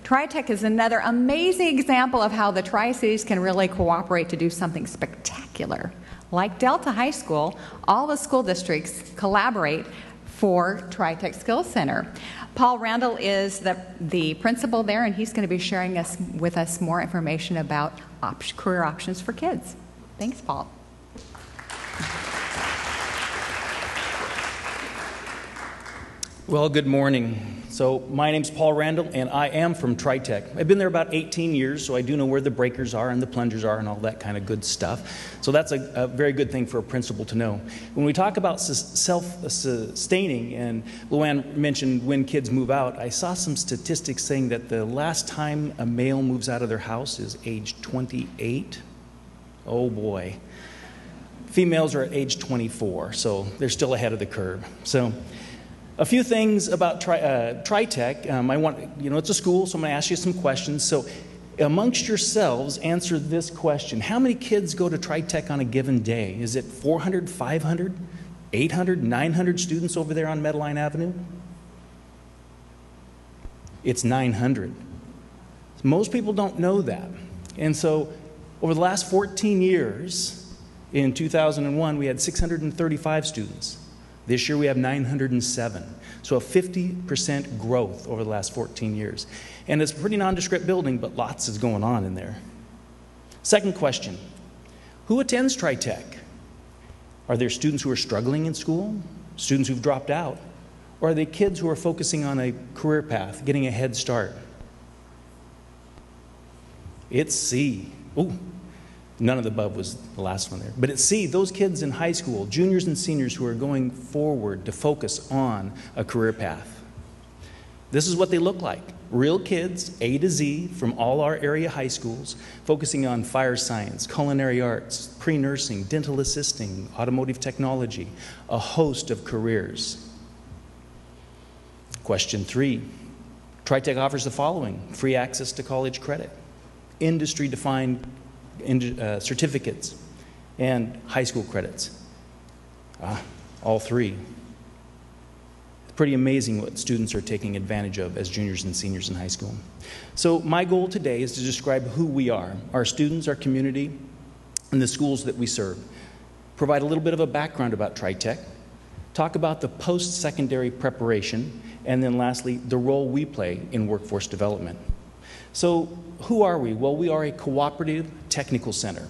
TriTech is another amazing example of how the Tri-Cities can really cooperate to do something spectacular. Like Delta High School, all the school districts collaborate for TriTech Skills Center. Paul Randall is the principal there, and he's going to be sharing with us more information about career options for kids. Thanks, Paul. Well, good morning. So my name's Paul Randall, and I am from TriTech. I've been there about 18 years, so I do know where the breakers are and the plungers are and all that kind of good stuff. So that's a very good thing for a principal to know. When we talk about self-sustaining, and Luann mentioned when kids move out, I saw some statistics saying that the last time a male moves out of their house is age 28. Oh boy. Females are at age 24, so they're still ahead of the curve. So a few things about TriTech. I want, it's a school, so I'm going to ask you some questions. So amongst yourselves, answer this question. How many kids go to TriTech on a given day? Is it 400, 500, 800, 900 students over there on Meadowline Avenue? It's 900. Most people don't know that. And so over the last 14 years, in 2001, we had 635 students. This year we have 907. So a 50% growth over the last 14 years. And it's a pretty nondescript building, but lots is going on in there. Second question, who attends TriTech? Are there students who are struggling in school? Students who've dropped out? Or are they kids who are focusing on a career path, getting a head start? It's C. Ooh. None of the above was the last one there. But at C, those kids in high school, juniors and seniors who are going forward to focus on a career path. This is what they look like. Real kids, A to Z, from all our area high schools, focusing on fire science, culinary arts, pre-nursing, dental assisting, automotive technology, a host of careers. Question 3. TriTech offers the following: free access to college credit, industry-defined certificates, and high school credits. All three. It's pretty amazing what students are taking advantage of as juniors and seniors in high school. So my goal today is to describe who we are, our students, our community, and the schools that we serve. Provide a little bit of a background about TriTech, talk about the post-secondary preparation, and then lastly, the role we play in workforce development. So who are we? Well, we are a cooperative technical center,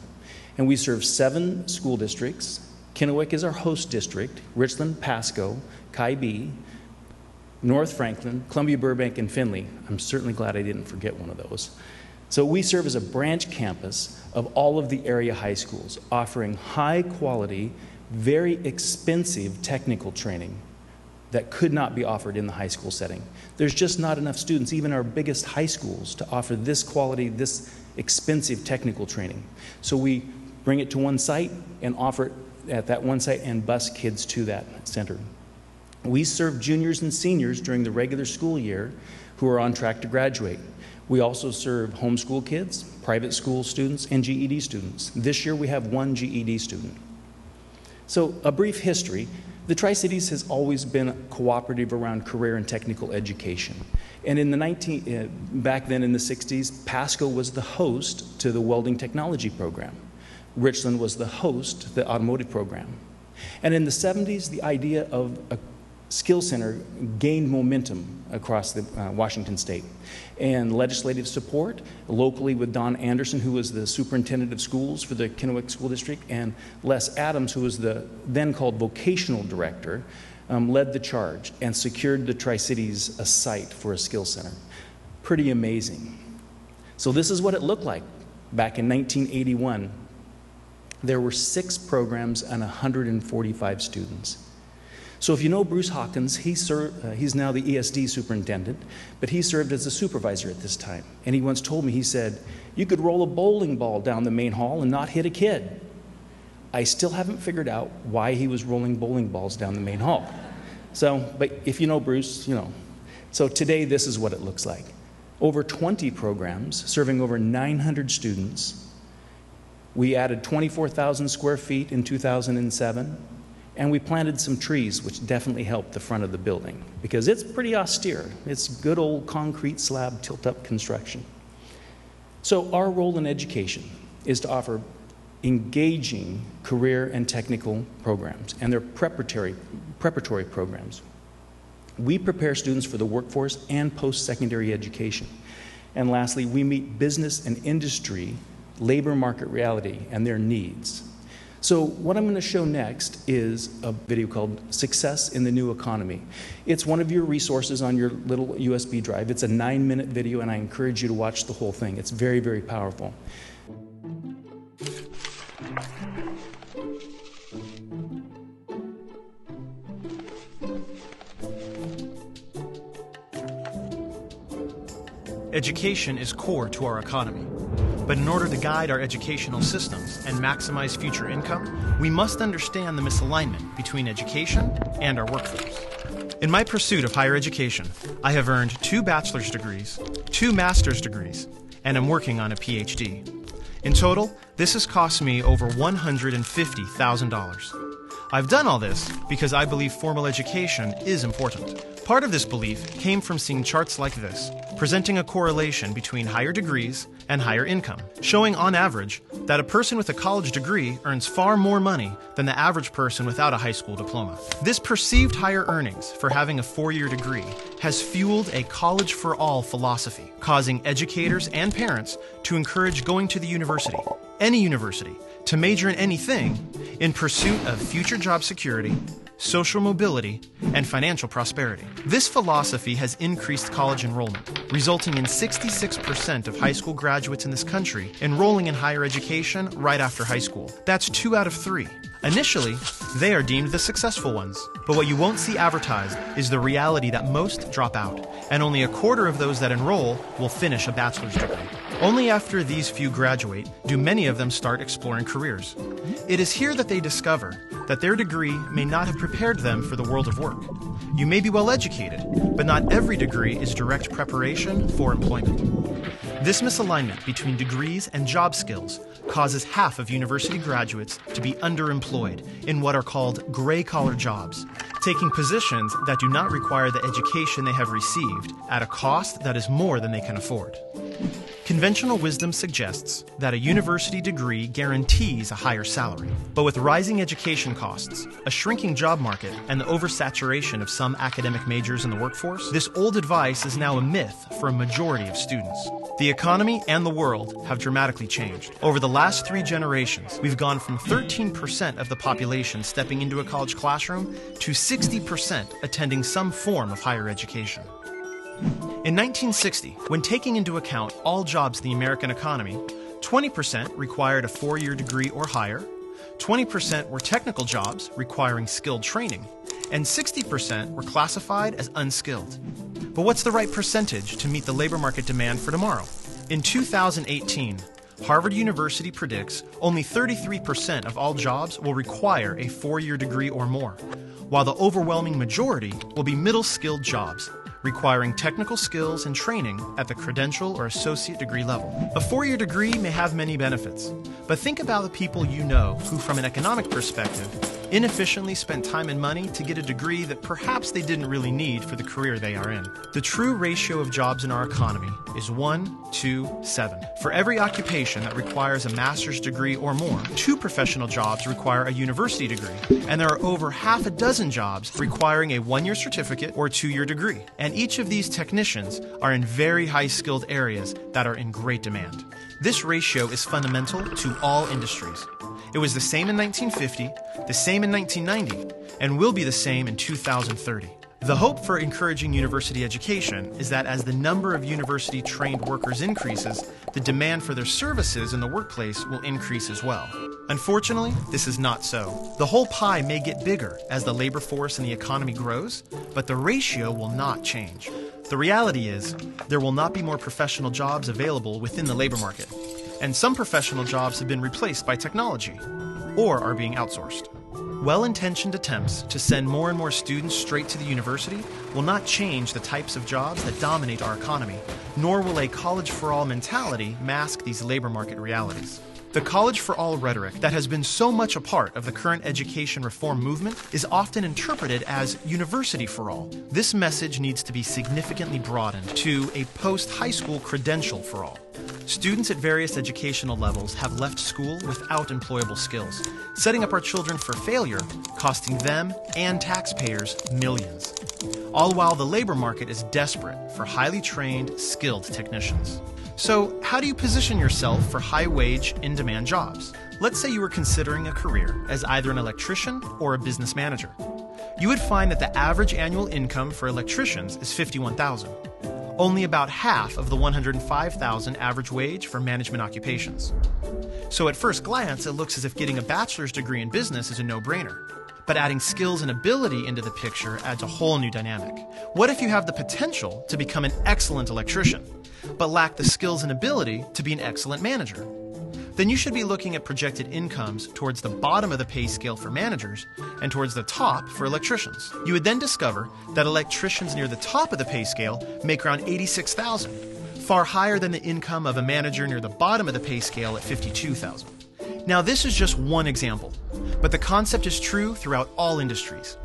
and we serve 7 school districts. Kennewick is our host district, Richland, Pasco, Kybee, North Franklin, Columbia, Burbank, and Findlay. I'm certainly glad I didn't forget one of those. So we serve as a branch campus of all of the area high schools, offering high quality, very expensive technical training that could not be offered in the high school setting. There's just not enough students, even our biggest high schools, to offer this quality, this expensive technical training. So we bring it to one site and offer it at that one site and bus kids to that center. We serve juniors and seniors during the regular school year who are on track to graduate. We also serve homeschool kids, private school students, and GED students. This year we have 1 GED student. So a brief history. The Tri-Cities has always been cooperative around career and technical education. And in the back then in the 60s, Pasco was the host to the welding technology program. Richland was the host to the automotive program. And in the 70s, the idea of a skill center gained momentum across the Washington state. And legislative support, locally with Don Anderson, who was the superintendent of schools for the Kennewick School District, and Les Adams, who was the then called vocational director, led the charge and secured the Tri-Cities a site for a skill center. Pretty amazing. So this is what it looked like back in 1981. There were 6 programs and 145 students. So if you know Bruce Hawkins, he's now the ESD superintendent, but he served as a supervisor at this time. And he once told me, he said, you could roll a bowling ball down the main hall and not hit a kid. I still haven't figured out why he was rolling bowling balls down the main hall. So, but if you know Bruce, you know. So today, this is what it looks like. Over 20 programs, serving over 900 students. We added 24,000 square feet in 2007. And we planted some trees, which definitely helped the front of the building, because it's pretty austere. It's good old concrete slab tilt-up construction. So our role in education is to offer engaging career and technical programs, and they're preparatory programs. We prepare students for the workforce and post-secondary education. And lastly, we meet business and industry labor market reality and their needs. So what I'm going to show next is a video called Success in the New Economy. It's one of your resources on your little USB drive. It's a 9-minute video, and I encourage you to watch the whole thing. It's very, very powerful. Education is core to our economy. But in order to guide our educational systems and maximize future income, we must understand the misalignment between education and our workforce. In my pursuit of higher education, I have earned 2 bachelor's degrees, 2 master's degrees, and am working on a PhD. In total, this has cost me over $150,000. I've done all this because I believe formal education is important. Part of this belief came from seeing charts like this, presenting a correlation between higher degrees and higher income, showing on average that a person with a college degree earns far more money than the average person without a high school diploma. This perceived higher earnings for having a 4-year degree has fueled a college-for-all philosophy, causing educators and parents to encourage going to the university, any university, to major in anything in pursuit of future job security, social mobility, and financial prosperity. This philosophy has increased college enrollment, resulting in 66% of high school graduates in this country enrolling in higher education right after high school. That's 2 out of 3. Initially, they are deemed the successful ones. But what you won't see advertised is the reality that most drop out, and only a quarter of those that enroll will finish a bachelor's degree. Only after these few graduate do many of them start exploring careers. It is here that they discover that their degree may not have prepared them for the world of work. You may be well educated, but not every degree is direct preparation for employment. This misalignment between degrees and job skills causes half of university graduates to be underemployed in what are called gray-collar jobs, taking positions that do not require the education they have received at a cost that is more than they can afford. Conventional wisdom suggests that a university degree guarantees a higher salary. But with rising education costs, a shrinking job market, and the oversaturation of some academic majors in the workforce, this old advice is now a myth for a majority of students. The economy and the world have dramatically changed. Over the last 3 generations, we've gone from 13% of the population stepping into a college classroom to 60% attending some form of higher education. In 1960, when taking into account all jobs in the American economy, 20% required a 4-year degree or higher, 20% were technical jobs requiring skilled training, and 60% were classified as unskilled. But what's the right percentage to meet the labor market demand for tomorrow? In 2018, Harvard University predicts only 33% of all jobs will require a 4-year degree or more, while the overwhelming majority will be middle-skilled jobs, requiring technical skills and training at the credential or associate degree level. A 4-year degree may have many benefits, but think about the people you know who, from an economic perspective, inefficiently spent time and money to get a degree that perhaps they didn't really need for the career they are in. The true ratio of jobs in our economy is 1 to 7. For every occupation that requires a master's degree or more, 2 professional jobs require a university degree, and there are over half a dozen jobs requiring a 1-year certificate or 2-year degree. And each of these technicians are in very high-skilled areas that are in great demand. This ratio is fundamental to all industries. It was the same in 1950, the same in 1990, and will be the same in 2030. The hope for encouraging university education is that as the number of university-trained workers increases, the demand for their services in the workplace will increase as well. Unfortunately, this is not so. The whole pie may get bigger as the labor force and the economy grows, but the ratio will not change. The reality is, there will not be more professional jobs available within the labor market, and some professional jobs have been replaced by technology, or are being outsourced. Well-intentioned attempts to send more and more students straight to the university will not change the types of jobs that dominate our economy, nor will a college-for-all mentality mask these labor market realities. The college for all rhetoric that has been so much a part of the current education reform movement is often interpreted as university for all. This message needs to be significantly broadened to a post-high school credential for all. Students at various educational levels have left school without employable skills, setting up our children for failure, costing them and taxpayers millions. All while the labor market is desperate for highly trained, skilled technicians. So, how do you position yourself for high-wage, in-demand jobs? Let's say you were considering a career as either an electrician or a business manager. You would find that the average annual income for electricians is $51,000, only about half of the $105,000 average wage for management occupations. So at first glance, it looks as if getting a bachelor's degree in business is a no-brainer. But adding skills and ability into the picture adds a whole new dynamic. What if you have the potential to become an excellent electrician, but lack the skills and ability to be an excellent manager? Then you should be looking at projected incomes towards the bottom of the pay scale for managers and towards the top for electricians. You would then discover that electricians near the top of the pay scale make around $86,000, far higher than the income of a manager near the bottom of the pay scale at $52,000. Now, this is just one example, but the concept is true throughout all industries.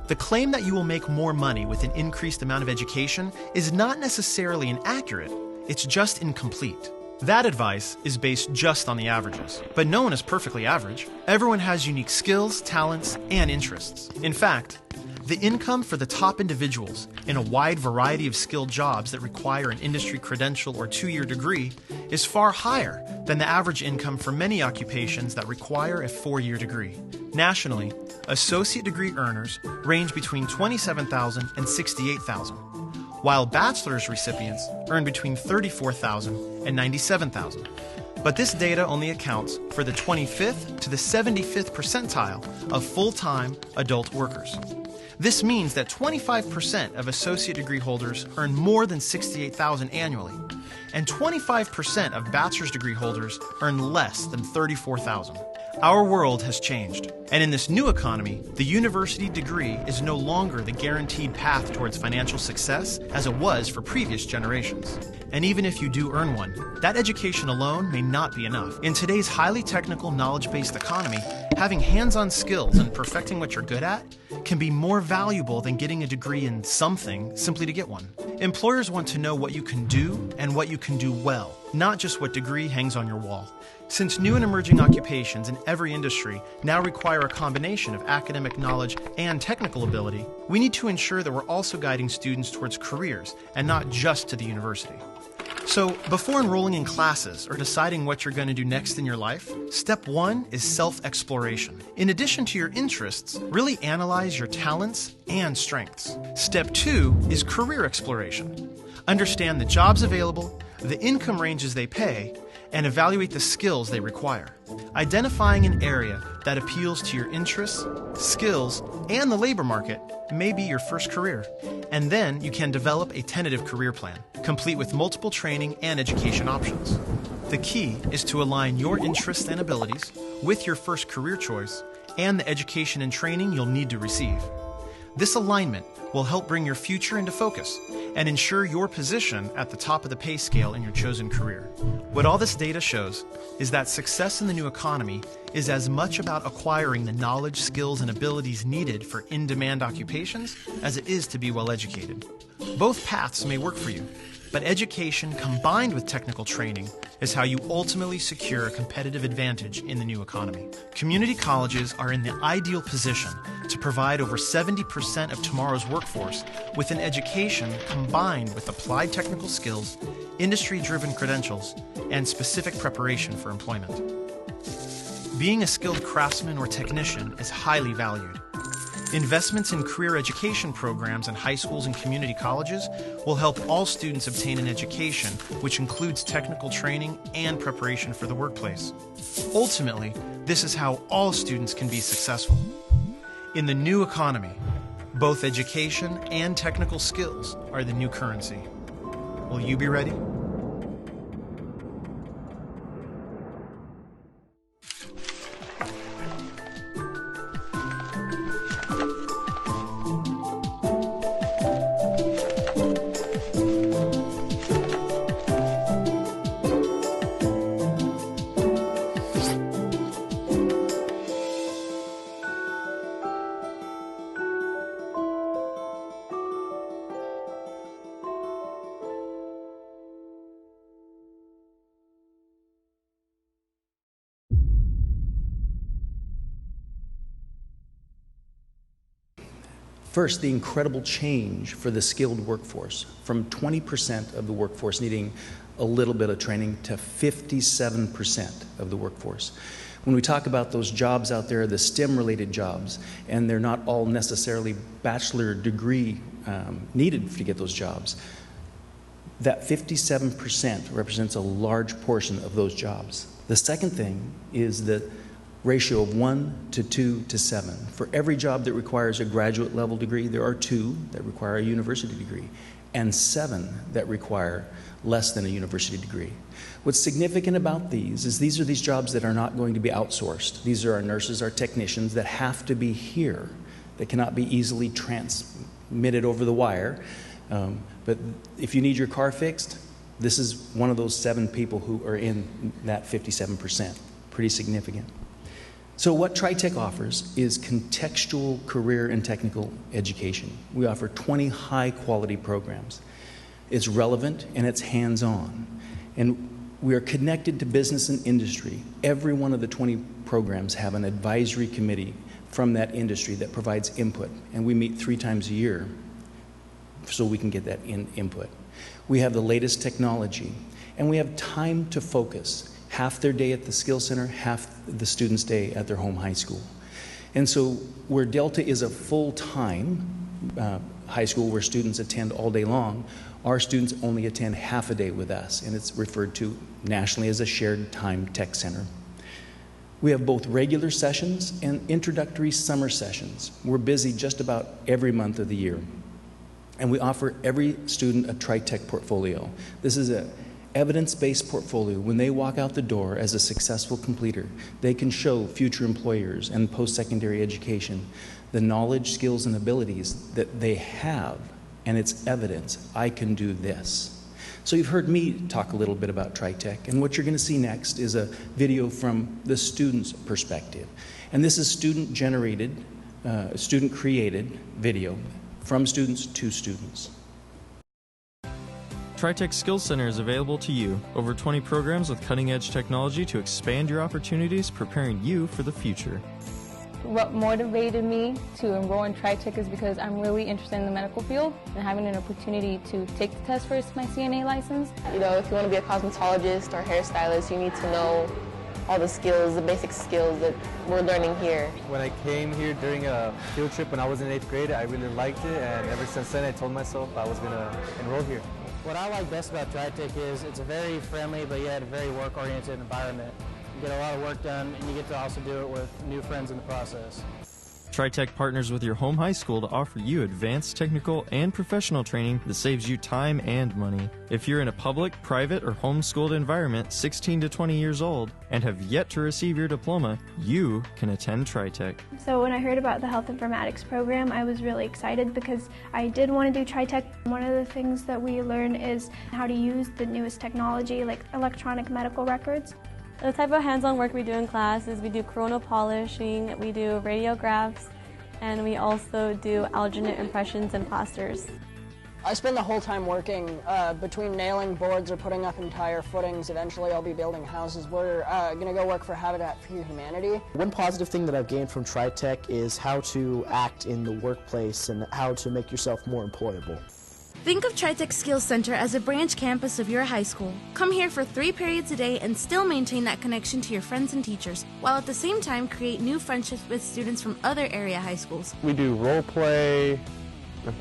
The claim that you will make more money with an increased amount of education is not necessarily inaccurate, it's just incomplete. That advice is based just on the averages, but no one is perfectly average. Everyone has unique skills, talents, and interests. In fact, the income for the top individuals in a wide variety of skilled jobs that require an industry credential or 2-year degree is far higher than the average income for many occupations that require a 4-year degree. Nationally, associate degree earners range between $27,000 and $68,000, while bachelor's recipients earn between $34,000 and $97,000. But this data only accounts for the 25th to the 75th percentile of full-time adult workers. This means that 25% of associate degree holders earn more than $68,000 annually, and 25% of bachelor's degree holders earn less than $34,000. Our world has changed, and in this new economy, the university degree is no longer the guaranteed path towards financial success as it was for previous generations. And even if you do earn one, that education alone may not be enough. In today's highly technical, knowledge-based economy, having hands-on skills and perfecting what you're good at can be more valuable than getting a degree in something simply to get one. Employers want to know what you can do and what you can do well, not just what degree hangs on your wall. Since new and emerging occupations in every industry now require a combination of academic knowledge and technical ability, we need to ensure that we're also guiding students towards careers and not just to the university. So, before enrolling in classes or deciding what you're going to do next in your life, step 1 is self-exploration. In addition to your interests, really analyze your talents and strengths. Step 2 is career exploration. Understand the jobs available, the income ranges they pay, and evaluate the skills they require. Identifying an area that appeals to your interests, skills, and the labor market may be your first career. And then you can develop a tentative career plan, complete with multiple training and education options. The key is to align your interests and abilities with your first career choice and the education and training you'll need to receive. This alignment will help bring your future into focus and ensure your position at the top of the pay scale in your chosen career. What all this data shows is that success in the new economy is as much about acquiring the knowledge, skills, and abilities needed for in-demand occupations as it is to be well educated. Both paths may work for you, but education combined with technical training is how you ultimately secure a competitive advantage in the new economy. Community colleges are in the ideal position to provide over 70% of tomorrow's workforce with an education combined with applied technical skills, industry-driven credentials, and specific preparation for employment. Being a skilled craftsman or technician is highly valued. Investments in career education programs in high schools and community colleges will help all students obtain an education which includes technical training and preparation for the workplace. Ultimately, this is how all students can be successful. In the new economy, both education and technical skills are the new currency. Will you be ready? First, the incredible change for the skilled workforce, from 20% of the workforce needing a little bit of training to 57% of the workforce. When we talk about those jobs out there, the STEM-related jobs, and they're not all necessarily bachelor degree needed to get those jobs, that 57% represents a large portion of those jobs. The second thing is the ratio of 1 to 2 to 7. For every job that requires a graduate level degree, there are 2 that require a university degree, and 7 that require less than a university degree. What's significant about these is these are these jobs that are not going to be outsourced. These are our nurses, our technicians that have to be here, that cannot be easily transmitted over the wire. But if you need your car fixed, this is one of those 7 people who are in that 57%. Pretty significant. So what TriTech offers is contextual career and technical education. We offer 20 high-quality programs. It's relevant and it's hands-on. And we are connected to business and industry. Every one of the 20 programs have an advisory committee from that industry that provides input. And we meet 3 times a year so we can get that input. We have the latest technology. And we have time to focus. Half their day at the Skill Center, half the students' day at their home high school. And so where Delta is a full-time high school where students attend all day long, our students only attend half a day with us, and it's referred to nationally as a shared time tech center. We have both regular sessions and introductory summer sessions. We're busy just about every month of the year. And we offer every student a TriTech portfolio. This is an evidence-based portfolio. When they walk out the door as a successful completer, they can show future employers and post-secondary education the knowledge, skills, and abilities that they have, and it's evidence. I can do this. So you've heard me talk a little bit about TriTech, and what you're going to see next is a video from the student's perspective. And this is student-generated, student-created video from students to students. TriTech Skills Center is available to you. Over 20 programs with cutting-edge technology to expand your opportunities, preparing you for the future. What motivated me to enroll in TriTech is because I'm really interested in the medical field and having an opportunity to take the test for my CNA license. You know, if you want to be a cosmetologist or hairstylist, you need to know all the skills, the basic skills that we're learning here. When I came here during a field trip when I was in 8th grade, I really liked it, and ever since then I told myself I was going to enroll here. What I like best about TriTech is it's a very friendly but yet a very work-oriented environment. You get a lot of work done, and you get to also do it with new friends in the process. TriTech partners with your home high school to offer you advanced technical and professional training that saves you time and money. If you're in a public, private, or homeschooled environment 16 to 20 years old and have yet to receive your diploma, you can attend TriTech. So when I heard about the Health Informatics program, I was really excited because I did want to do TriTech. One of the things that we learn is how to use the newest technology like electronic medical records. The type of hands-on work we do in class is we do corona polishing, we do radiographs, and we also do alginate impressions and plasters. I spend the whole time working between nailing boards or putting up entire footings. Eventually I'll be building houses. We're going to go work for Habitat for Humanity. One positive thing that I've gained from TriTech is how to act in the workplace and how to make yourself more employable. Think of TriTech Skills Center as a branch campus of your high school. Come here for 3 periods a day and still maintain that connection to your friends and teachers, while at the same time create new friendships with students from other area high schools. We do role play,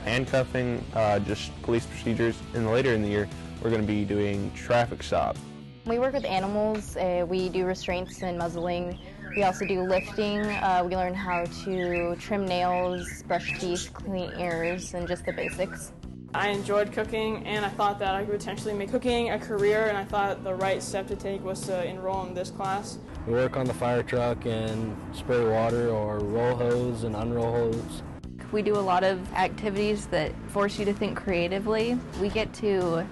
handcuffing, just police procedures, and later in the year we're going to be doing traffic stops. We work with animals. We do restraints and muzzling. We also do lifting. We learn how to trim nails, brush teeth, clean ears, and just the basics. I enjoyed cooking, and I thought that I could potentially make cooking a career, and I thought the right step to take was to enroll in this class. We work on the fire truck and spray water or roll hose and unroll hose. We do a lot of activities that force you to think creatively. We get to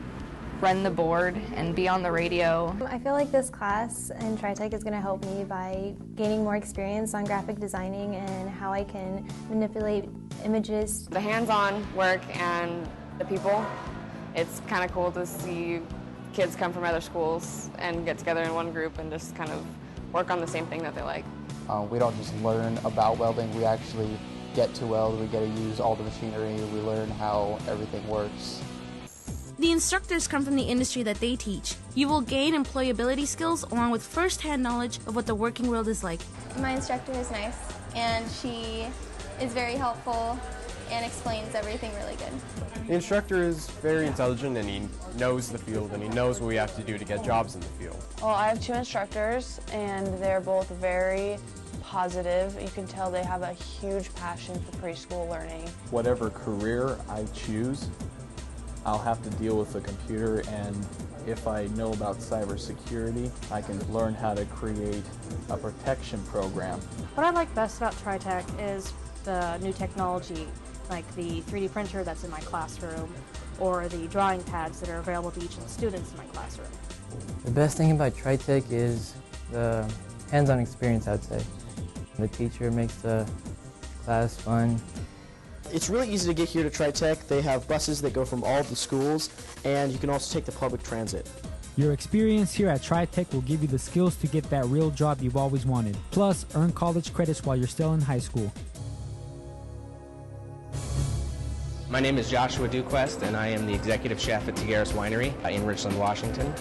run the board and be on the radio. I feel like this class in TriTech is going to help me by gaining more experience on graphic designing and how I can manipulate images. The hands-on work and the people, it's kind of cool to see kids come from other schools and get together in one group and just kind of work on the same thing that they like. We don't just learn about welding, we actually get to weld, we get to use all the machinery, we learn how everything works. The instructors come from the industry that they teach. You will gain employability skills along with first-hand knowledge of what the working world is like. My instructor is nice, and she is very helpful and explains everything really good. The instructor is very intelligent, and he knows the field, and he knows what we have to do to get jobs in the field. Well, I have two instructors, and they're both very positive. You can tell they have a huge passion for preschool learning. Whatever career I choose, I'll have to deal with the computer, and if I know about cybersecurity, I can learn how to create a protection program. What I like best about TriTech is the new technology, like the 3D printer that's in my classroom, or the drawing pads that are available to each of the students in my classroom. The best thing about TriTech is the hands-on experience, I'd say. The teacher makes the class fun. It's really easy to get here to TriTech. They have buses that go from all the schools, and you can also take the public transit. Your experience here at TriTech will give you the skills to get that real job you've always wanted. Plus, earn college credits while you're still in high school. My name is Joshua Duquest, and I am the executive chef at Tigueras Winery in Richland, Washington.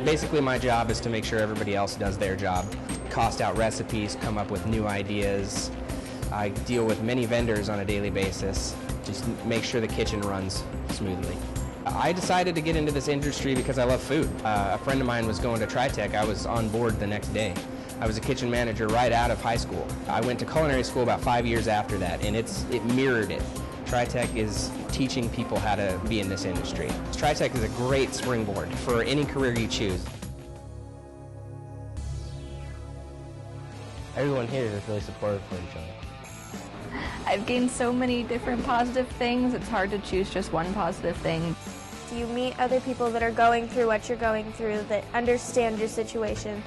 Basically, my job is to make sure everybody else does their job. Cost out recipes, come up with new ideas. I deal with many vendors on a daily basis, just make sure the kitchen runs smoothly. I decided to get into this industry because I love food. A friend of mine was going to TriTech. I was on board the next day. I was a kitchen manager right out of high school. I went to culinary school about 5 years after that, and it mirrored it. TriTech is teaching people how to be in this industry. TriTech is a great springboard for any career you choose. Everyone here is really supportive for each other. I've gained so many different positive things, it's hard to choose just one positive thing. You meet other people that are going through what you're going through, that understand your situation.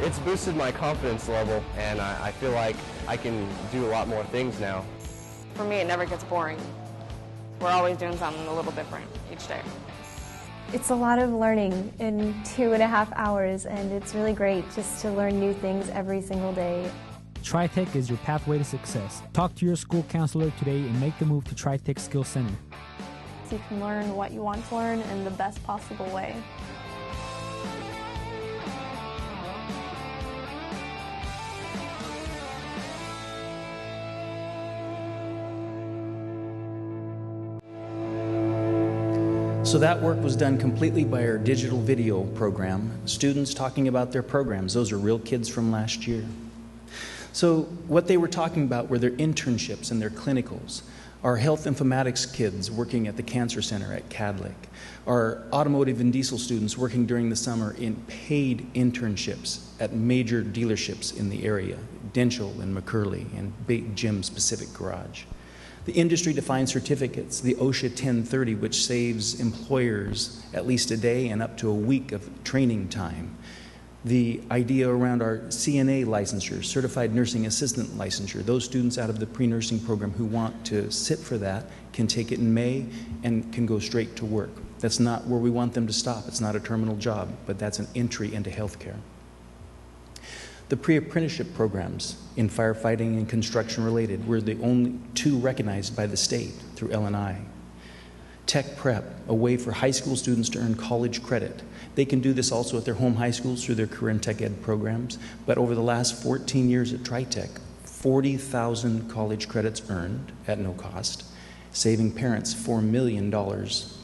It's boosted my confidence level, and I feel like I can do a lot more things now. For me, it never gets boring. We're always doing something a little different each day. It's a lot of learning in 2.5 hours, and it's really great just to learn new things every single day. TriTech is your pathway to success. Talk to your school counselor today and make the move to TriTech Skills Center. So you can learn what you want to learn in the best possible way. So that work was done completely by our digital video program. Students talking about their programs. Those are real kids from last year. So what they were talking about were their internships and their clinicals. Our health informatics kids working at the Cancer Center at Cadlick. Our automotive and diesel students working during the summer in paid internships at major dealerships in the area, Denchel and McCurley and Big Jim's Pacific Garage. The industry-defined certificates, the OSHA 1030, which saves employers at least a day and up to a week of training time. The idea around our CNA licensure, Certified Nursing Assistant licensure. Those students out of the pre-nursing program who want to sit for that can take it in May and can go straight to work. That's not where we want them to stop. It's not a terminal job, but that's an entry into healthcare. The pre-apprenticeship programs in firefighting and construction related were the only two recognized by the state through L&I. Tech Prep, a way for high school students to earn college credit. They can do this also at their home high schools through their career and tech ed programs. But over the last 14 years at TriTech, 40,000 college credits earned at no cost, saving parents $4 million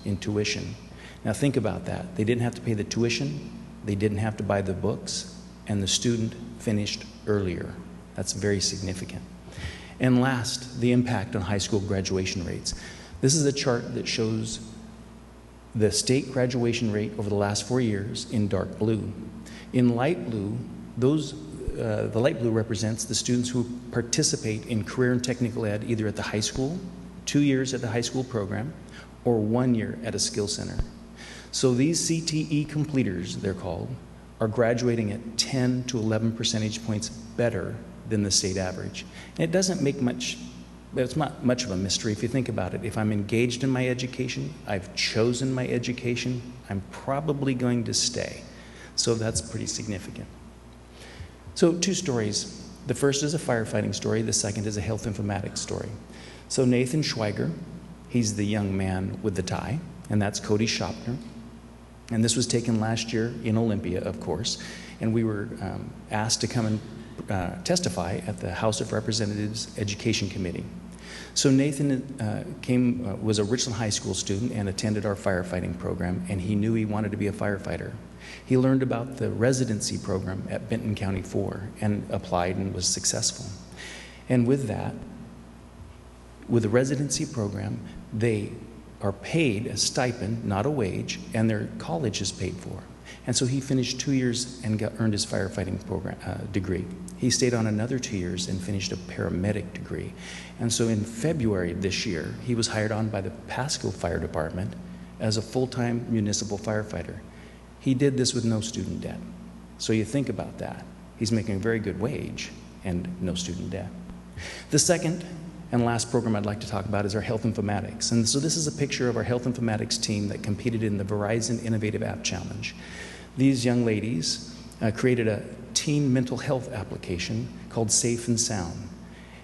in tuition. Now think about that. They didn't have to pay the tuition, they didn't have to buy the books, and the student finished earlier. That's very significant. And last, the impact on high school graduation rates. This is a chart that shows the state graduation rate over the last 4 years in dark blue. In light blue, the light blue represents the students who participate in career and technical ed either at the high school, 2 years at the high school program, or 1 year at a skill center. So these CTE completers, they're called, are graduating at 10 to 11 percentage points better than the state average. And it doesn't make much, it's not much of a mystery if you think about it. If I'm engaged in my education, I've chosen my education, I'm probably going to stay. So that's pretty significant. So 2 stories. The first is a firefighting story. The second is a health informatics story. So Nathan Schweiger, he's the young man with the tie, and that's Cody Shopner. And this was taken last year in Olympia, of course, and we were asked to come and testify at the House of Representatives Education Committee. So Nathan was a Richland High School student and attended our firefighting program, and he knew he wanted to be a firefighter. He learned about the residency program at Benton County 4 and applied and was successful. And with that, with the residency program, they are paid a stipend, not a wage, and their college is paid for. And so he finished 2 years and earned his firefighting program, degree. He stayed on another 2 years and finished a paramedic degree. And so in February of this year, he was hired on by the Pasco Fire Department as a full-time municipal firefighter. He did this with no student debt. So you think about that. He's making a very good wage and no student debt. The second and last program I'd like to talk about is our health informatics. And so this is a picture of our health informatics team that competed in the Verizon Innovative App Challenge. These young ladies created a teen mental health application called Safe and Sound.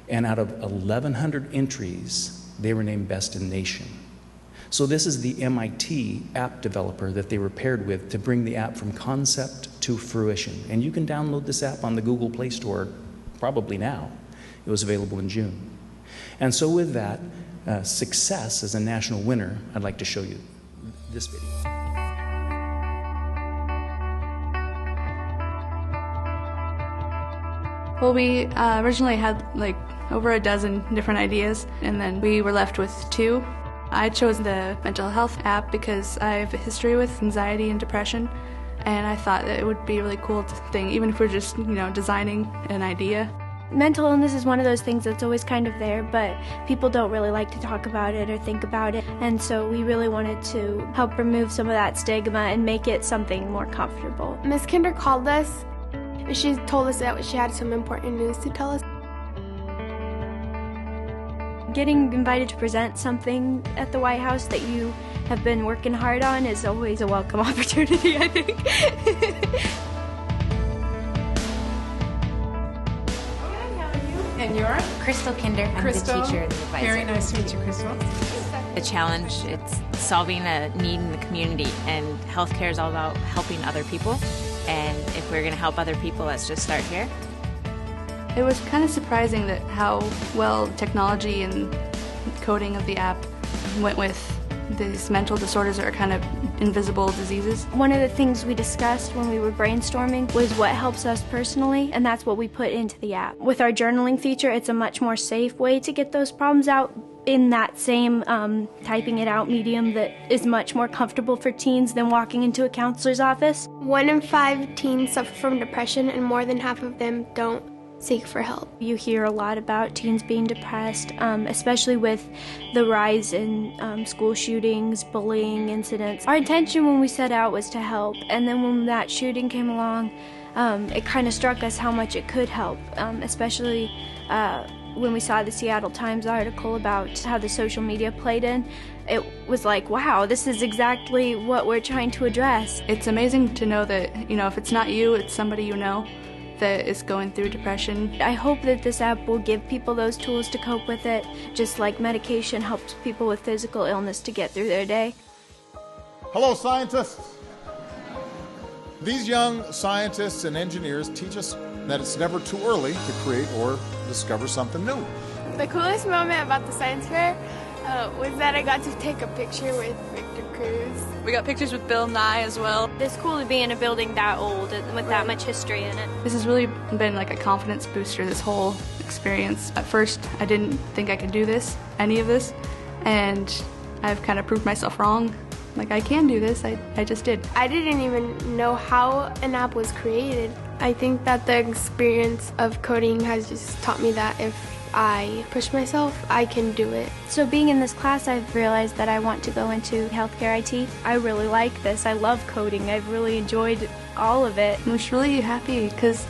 And out of 1,100 entries, they were named Best in Nation. So this is the MIT app developer that they were paired with to bring the app from concept to fruition. And you can download this app on the Google Play Store probably now. It was available in June. And so with that success as a national winner, I'd like to show you this video. Well, we originally had like over a dozen different ideas, and then we were left with 2. I chose the mental health app because I have a history with anxiety and depression, and I thought that it would be a really cool thing, even if we're just, designing an idea. Mental illness is one of those things that's always kind of there, but people don't really like to talk about it or think about it. And so we really wanted to help remove some of that stigma and make it something more comfortable. Miss Kinder called us. She told us that she had some important news to tell us. Getting invited to present something at the White House that you have been working hard on is always a welcome opportunity, I think. And you're? Crystal Kinder. I'm Crystal, the teacher and the advisor. Very nice to meet you, Crystal. The challenge, it's solving a need in the community, and healthcare is all about helping other people. And if we're going to help other people, let's just start here. It was kind of surprising that how well technology and coding of the app went with these mental disorders that are kind of invisible diseases. One of the things we discussed when we were brainstorming was what helps us personally, and that's what we put into the app. With our journaling feature, it's a much more safe way to get those problems out in that same typing it out medium that is much more comfortable for teens than walking into a counselor's office. 1 in 5 teens suffer from depression, and more than half of them don't seek for help. You hear a lot about teens being depressed, especially with the rise in school shootings, bullying incidents. Our intention when we set out was to help, and then when that shooting came along, it kind of struck us how much it could help, especially when we saw the Seattle Times article about how the social media played in. It was like, wow, this is exactly what we're trying to address. It's amazing to know that, if it's not you, it's somebody you know that is going through depression. I hope that this app will give people those tools to cope with it, just like medication helps people with physical illness to get through their day. Hello, scientists. These young scientists and engineers teach us that it's never too early to create or discover something new. The coolest moment about the science fair was that I got to take a picture with Victor Cruz. We got pictures with Bill Nye as well. It's cool to be in a building that old and with that much history in it. This has really been like a confidence booster, this whole experience. At first, I didn't think I could do any of this, and I've kind of proved myself wrong. Like, I can do this, I just did. I didn't even know how an app was created. I think that the experience of coding has just taught me that if I push myself, I can do it. So being in this class, I've realized that I want to go into healthcare IT. I really like this. I love coding. I've really enjoyed all of it. I'm just really happy because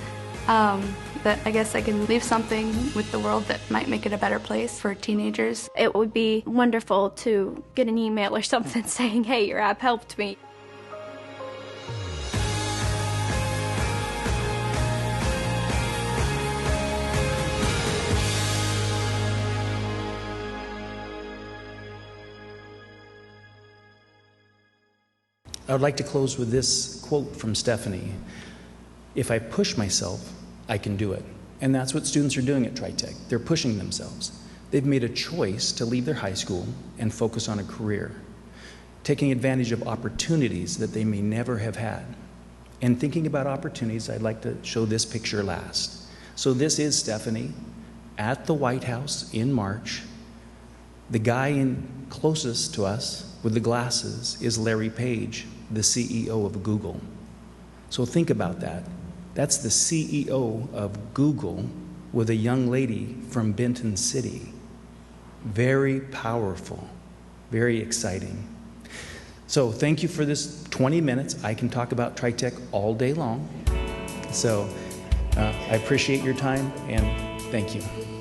that I guess I can leave something with the world that might make it a better place for teenagers. It would be wonderful to get an email or something saying, hey, your app helped me. I would like to close with this quote from Stephanie. If I push myself, I can do it. And that's what students are doing at TriTech. They're pushing themselves. They've made a choice to leave their high school and focus on a career, taking advantage of opportunities that they may never have had. And thinking about opportunities, I'd like to show this picture last. So this is Stephanie at the White House in March. The guy closest to us with the glasses is Larry Page, the CEO of Google. So think about that. That's the CEO of Google with a young lady from Benton City. Very powerful, very exciting. So thank you for this 20 minutes. I can talk about TriTech all day long. So I appreciate your time and thank you.